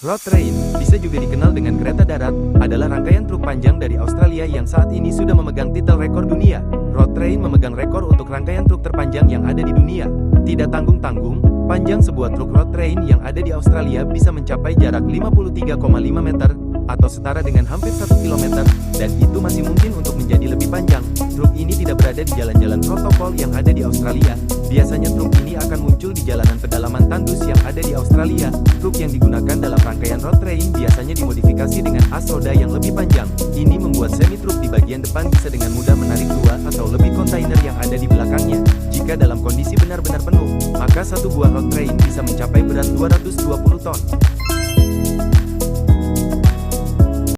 Road train, bisa juga dikenal dengan kereta darat, adalah rangkaian truk panjang dari Australia yang saat ini sudah memegang titel rekor dunia. Road train memegang rekor untuk rangkaian truk terpanjang yang ada di dunia. Tidak tanggung-tanggung, panjang sebuah truk road train yang ada di Australia bisa mencapai jarak 53,5 meter, atau setara dengan hampir 1 km, dan itu masih mungkin untuk menjadi lebih panjang. Truk ini tidak berada di jalan-jalan protokol yang ada di Australia. Biasanya truk ini akan muncul di jalanan pedalaman tandus yang ada di Australia. Truk yang digunakan dalam rangkaian road train biasanya dimodifikasi dengan as roda yang lebih panjang. Ini membuat semi truk di bagian depan bisa dengan mudah menarik 2 atau lebih kontainer yang ada di belakangnya. Jika dalam kondisi benar-benar penuh, maka satu buah road train bisa mencapai berat 220 ton.